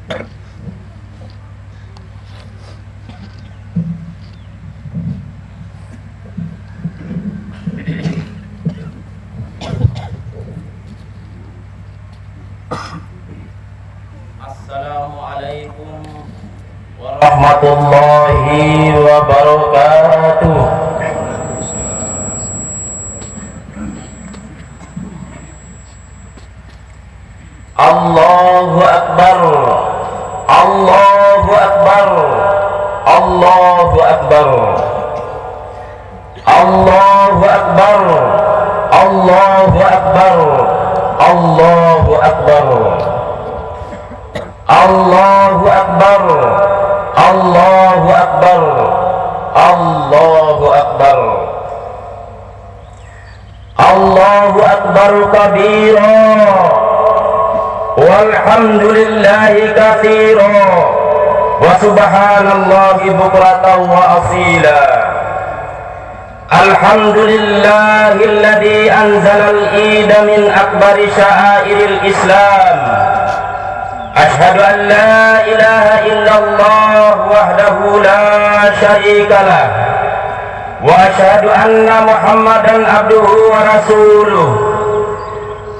Assalamualaikum warahmatullahi wabarakatuh. Allahu Akbar, Allahu Akbar, Allahu Akbar, Allahu Akbar, Allahu Akbar, Allahu Akbar, Allahu Akbar, Allahu Akbar, Allahu Akbar, Allahu Akbar kabira, walhamdulillahi katsira, wa subhanallahi bukratan wa asila. Alhamdulillahilladzi anzalal ida min akbari sya'airil Islam. Ashhadu an la ilaha illallah wahdahu la syarika lah, wa ashhadu anna Muhammadan abduhu wa rasuluh.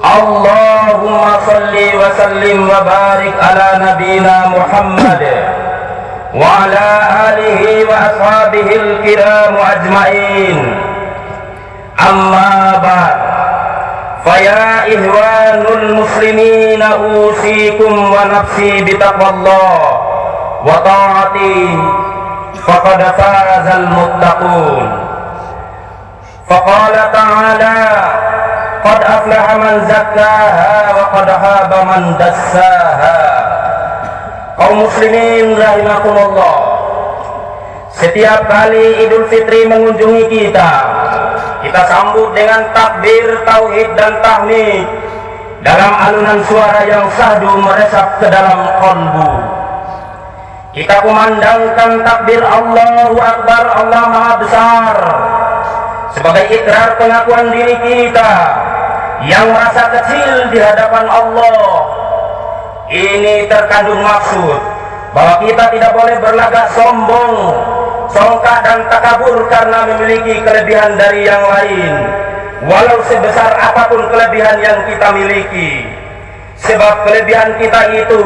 Allahumma salli wa sallim wa barik ala nabina Muhammad wa ala alihi wa ashabihil kiram ajmain. Amma ba'd, faya ihwanul muslimina usikum wa nafsi bitaqwallah wa ta'ati faqad fazal muttaqun. Faqala ta'ala qad aflaha man zakkaha wa qad khaba man dassaha. Kaum muslimin rahimakumullah, setiap kali Idul Fitri mengunjungi kita sambut dengan takbir, tauhid dan tahmid dalam alunan suara yang syahdu meresap ke dalam qalbu. Kita kumandangkan takbir Allahu Akbar, Allah Maha Besar, sebagai ikrar pengakuan diri kita yang merasa kecil di hadapan Allah. Ini terkandung maksud bahwa kita tidak boleh berlagak sombong, songkak dan takabur karena memiliki kelebihan dari yang lain, walau sebesar apapun kelebihan yang kita miliki. Sebab kelebihan kita itu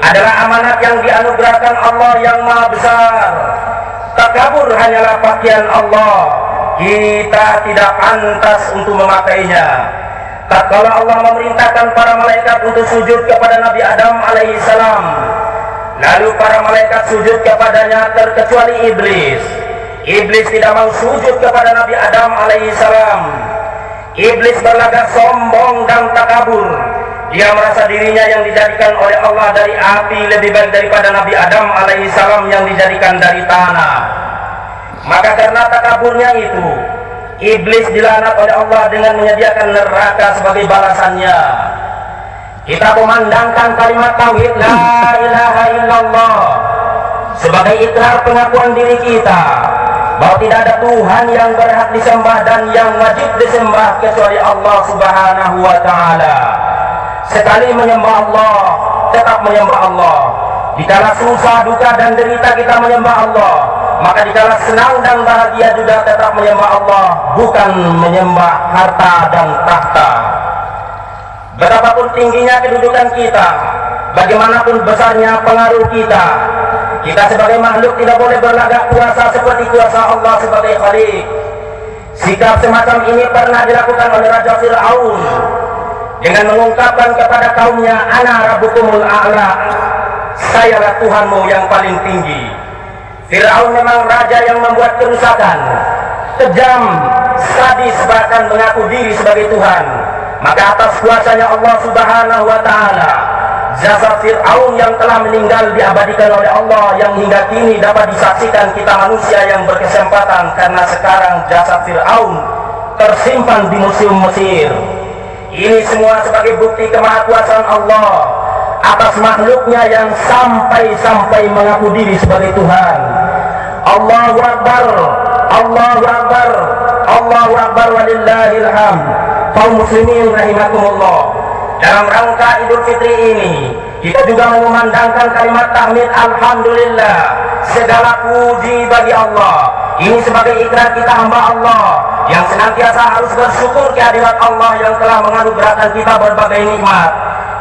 adalah amanat yang dianugerahkan Allah yang Maha Besar. Takabur hanyalah pakaian Allah, kita tidak pantas untuk memakainya. Tatkala Allah memerintahkan para malaikat untuk sujud kepada Nabi Adam alaihissalam, lalu para malaikat sujud kepadanya terkecuali iblis. Iblis tidak mau sujud kepada Nabi Adam alaihissalam. Iblis berlagak sombong dan takabur. Dia merasa dirinya yang dijadikan oleh Allah dari api lebih baik daripada Nabi Adam alaihissalam yang dijadikan dari tanah. Maka karena takaburnya itu, iblis dilaknat oleh Allah dengan menyediakan neraka sebagai balasannya. Kita memandangkan kalimat tauhid la ilaha illallah sebagai ikrar pengakuan diri kita bahwa tidak ada Tuhan yang berhak disembah dan yang wajib disembah kecuali Allah Subhanahu wa taala. Sekali menyembah Allah, tetap menyembah Allah. Dikala susah, duka dan derita kita menyembah Allah, maka dikala senang dan bahagia juga tetap menyembah Allah, bukan menyembah harta dan tahta. Betapapun tingginya kedudukan kita, bagaimanapun besarnya pengaruh kita, kita sebagai makhluk tidak boleh berlagak kuasa seperti kuasa Allah sebagai Khalik. Sikap semacam ini pernah dilakukan oleh Raja Fir'aun dengan mengungkapkan kepada kaumnya, ana rabbukumul a'la, sayalah Tuhanmu yang paling tinggi. Fir'aun memang raja yang membuat kerusakan, kejam, sadis, bahkan mengaku diri sebagai Tuhan. Maka atas kuasanya Allah Subhanahu wa taala, jasad Fir'aun yang telah meninggal diabadikan oleh Allah, yang hingga kini dapat disaksikan kita manusia yang berkesempatan, karena sekarang jasad Fir'aun tersimpan di museum Mesir. Ini semua sebagai bukti kemahakuasaan Allah atas makhluknya yang sampai-sampai mengaku diri sebagai Tuhan. Allahu Akbar, Allahu Akbar, Allahu Akbar walillahil hamd. Kaum muslimin rahimakumullah, dalam rangka Idul Fitri ini Kita juga mengumandangkan kalimat tahmid alhamdulillah, segala puji bagi Allah. Ini sebagai ikrar kita hamba Allah yang senantiasa harus bersyukur kehadirat Allah yang telah menganugerahkan kita berbagai nikmat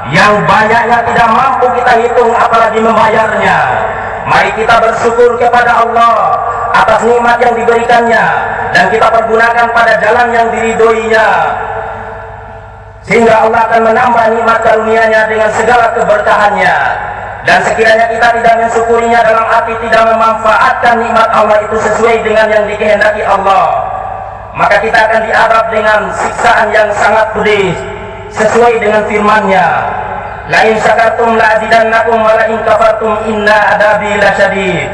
yang banyaknya tidak mampu kita hitung apalagi membayarnya. Mari kita bersyukur kepada Allah atas nikmat yang diberikannya dan kita pergunakan pada jalan yang diridhoinya, sehingga Allah akan menambah nikmat karunia-Nya dengan segala keberkahannya. Dan sekiranya kita tidak mensyukurinya dalam arti tidak memanfaatkan nikmat Allah itu sesuai dengan yang dikehendaki Allah, maka kita akan diadab dengan siksaan yang sangat pedih sesuai dengan firman-Nya, la in syakartum la azidannakum wa la in kafartum inna adabi lasyadid.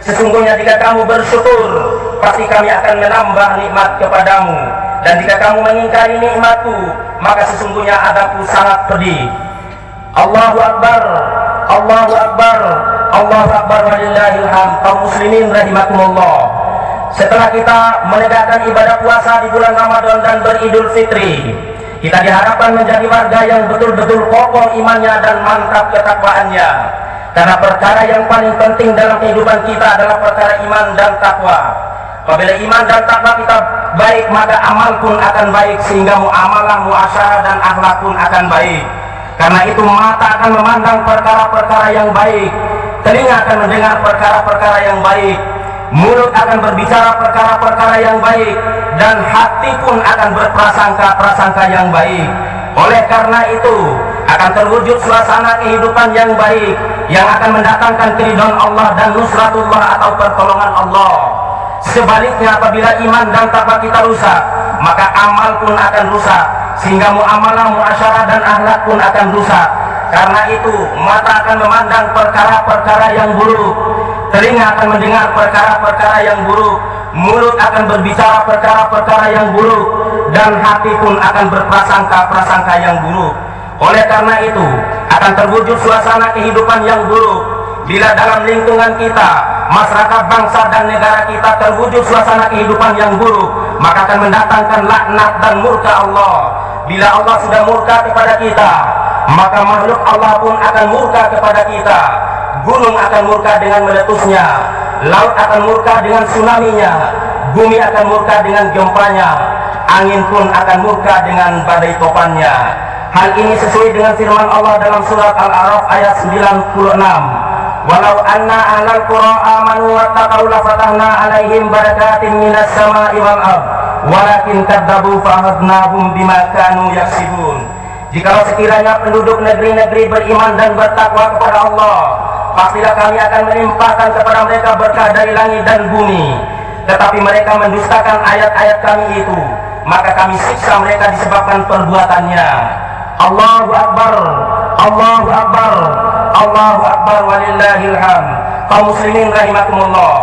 Sesungguhnya jika kamu bersyukur, pasti kami akan menambah nikmat kepadamu, dan jika kamu mengingkari nikmatku, maka sesungguhnya adabku sangat pedih. Allahu Akbar, Allahu Akbar, Allahu Akbar walillahil hamd. Kaum muslimin rahimakumullah, setelah kita menegakkan ibadah puasa di bulan Ramadan dan beridul fitri, kita diharapkan menjadi warga yang betul-betul kokoh imannya dan mantap ketakwaannya. Karena perkara yang paling penting dalam kehidupan kita adalah perkara iman dan takwa. Apabila iman dan takwa kita baik, maka amal pun akan baik, sehingga muamalah, muasyarah dan akhlak pun akan baik. Karena itu mata akan memandang perkara-perkara yang baik, telinga akan mendengar perkara-perkara yang baik, mulut akan berbicara perkara-perkara yang baik, dan hati pun akan berprasangka-prasangka yang baik. Oleh karena itu akan terwujud suasana kehidupan yang baik yang akan mendatangkan keridhaan Allah dan nusratullah atau pertolongan Allah. Sebaliknya, apabila iman dan takwa kita rusak, maka amal pun akan rusak, sehingga muamalah, muasyarah dan akhlak pun akan rusak. Karena itu mata akan memandang perkara-perkara yang buruk, telinga akan mendengar perkara-perkara yang buruk, mulut akan berbicara perkara-perkara yang buruk, dan hati pun akan berprasangka-prasangka yang buruk. Oleh karena itu akan terwujud suasana kehidupan yang buruk bila dalam lingkungan kita, masyarakat, bangsa dan negara kita terwujud suasana kehidupan yang buruk, maka akan mendatangkan laknat dan murka Allah. Bila Allah sudah murka kepada kita, maka makhluk Allah pun akan murka kepada kita. Gunung akan murka dengan meletusnya, laut akan murka dengan tsunami-nya, bumi akan murka dengan gempanya, angin pun akan murka dengan badai topannya. Hal ini sesuai dengan firman Allah dalam surat Al-A'raf ayat 96. Walau anna ahlal qura amanu wattaqau lafatahna alaihim barakatin minas sama'i wal ard walakin kadzabu fa'akhadnahum bima kanu yaksibun. Jikalau sekiranya penduduk negeri-negeri beriman dan bertakwa kepada Allah, pastilah kami akan melimpahkan kepada mereka berkah dari langit dan bumi. Tetapi mereka mendustakan ayat-ayat kami itu, maka kami siksa mereka disebabkan perbuatannya. Allahu Akbar, Allahu Akbar, Allahu Akbar walillahil hamd. Kaum muslimin rahimakumullah,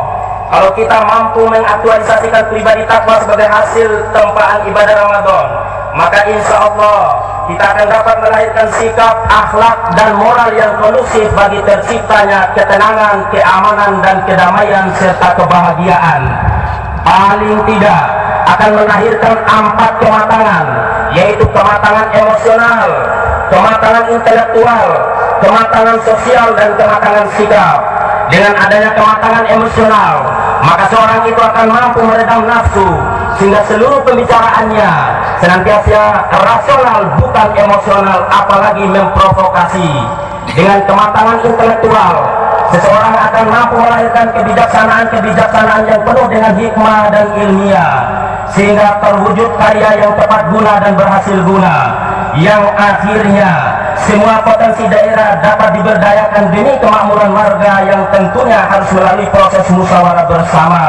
kalau kita mampu mengaktualisasikan pribadi takwa sebagai hasil tempaan ibadah Ramadan, maka insya Allah kita akan dapat melahirkan sikap, akhlak dan moral yang kondusif bagi terciptanya ketenangan, keamanan dan kedamaian serta kebahagiaan. Paling tidak akan melahirkan 4 kematangan, yaitu kematangan emosional, kematangan intelektual, kematangan sosial dan kematangan sikap. Dengan adanya kematangan emosional, maka seorang itu akan mampu meredam nafsu, sehingga seluruh pembicaraannya senantiasa rasional bukan emosional, apalagi memprovokasi. Dengan kematangan intelektual, seseorang akan mampu melahirkan kebijaksanaan yang penuh dengan hikmah dan ilmiah, sehingga terwujud karya yang tepat guna dan berhasil guna, yang akhirnya semua potensi daerah dapat diberdayakan demi kemakmuran warga yang tentunya harus melalui proses musyawarah bersama.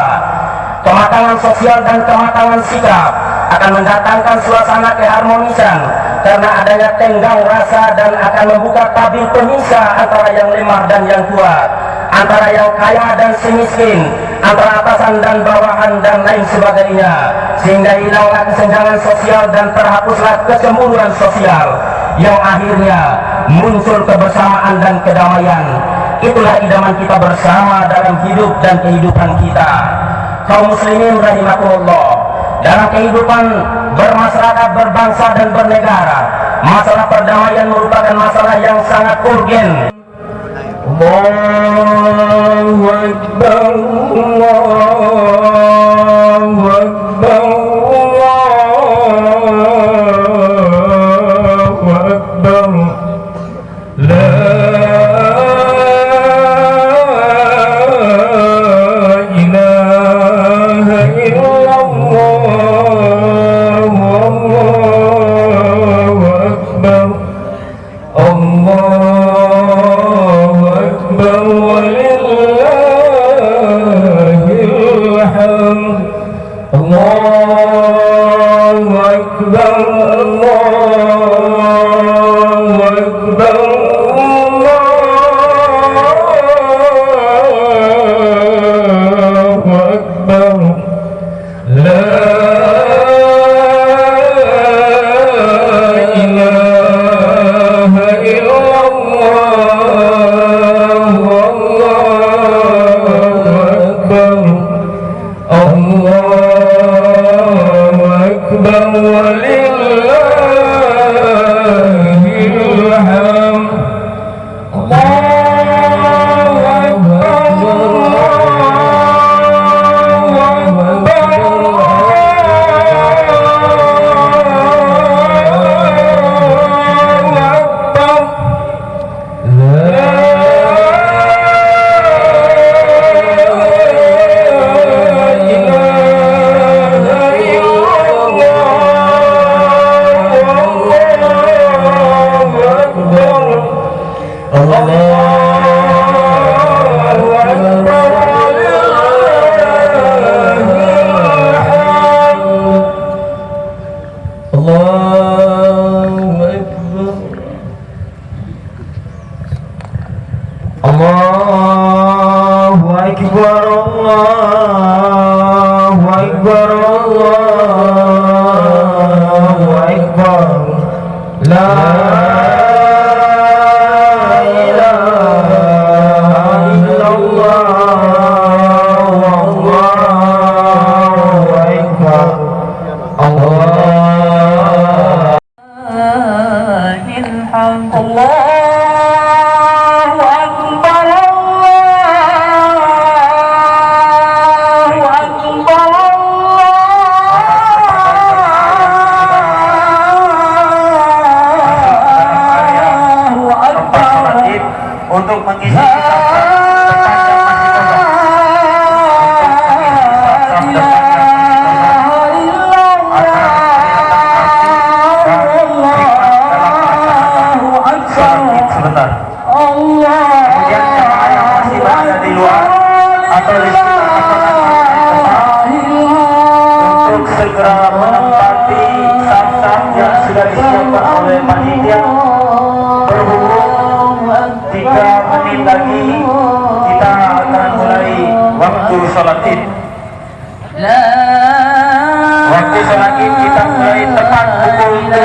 Kematangan sosial dan kematangan sikap akan mendatangkan suasana keharmonisan karena adanya tenggang rasa dan akan membuka tabir pemisah antara yang lemah dan yang kuat, antara yang kaya dan semiskin, antara atasan dan bawahan dan lain sebagainya, sehingga hilanglah kesenjangan sosial dan terhapuslah kecemburuan sosial, yang akhirnya muncul kebersamaan dan kedamaian. Itulah idaman kita bersama dalam hidup dan kehidupan kita. Kaum muslimin rahimakumullah, dalam kehidupan bermasyarakat, berbangsa dan bernegara, masalah perdamaian merupakan masalah yang sangat urgen. Allahu Akbar, Allahu Akbar, Allahu Akbar. La ilaha illallah, Allahu Akbar, Allahu Akbar, walillahil hamd. Allahu Akbar, Allahu Akbar, Allahu Akbar. La ilaha illallah, Allahu Akbar, Allahu Akbar, walillahil hamd. Allahu Akbar, Allahu Akbar. La Allahu Akbar, Allahu Akbar, Allahu Akbar. La ilaha illallah, Allahu Akbar, Allahil hamd. Allahu Akbar, Allahu Akbar, Allahu Akbar. Untuk mengisi kemudian jemaah yang masih berada di luar atau di sekitar masyarakat untuk segera menempati saf-saf yang sudah disiapkan oleh panitia. Berhubung 3 menit lagi kita akan mulai waktu sholat id. Waktu sholat id kita mulai tepat pukul 7.00.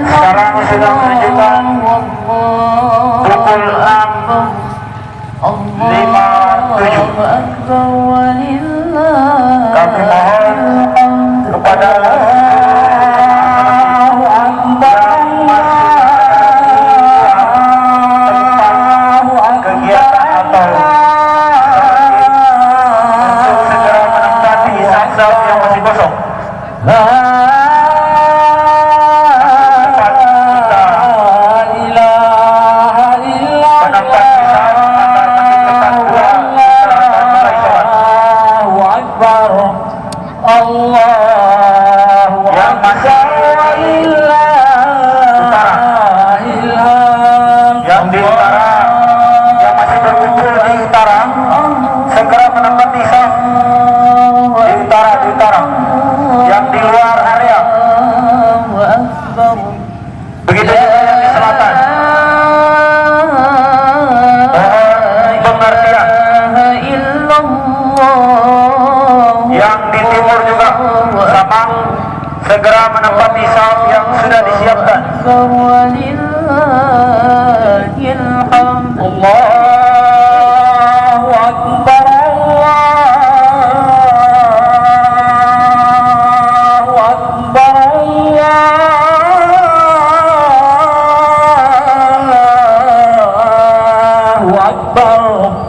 Sekarang sudah menunjukkan pukul 6.57. Kami mohon kepada kegiatan atau untuk segera menempati saf-saf yang masih kosong. Begitu juga yang di selatan. Mohon pengertian. Yang di timur juga sama, segera menempati saf yang sudah disiapkan. Allahu Akbar, Allahu Akbar, Allahu Allahu Akbar.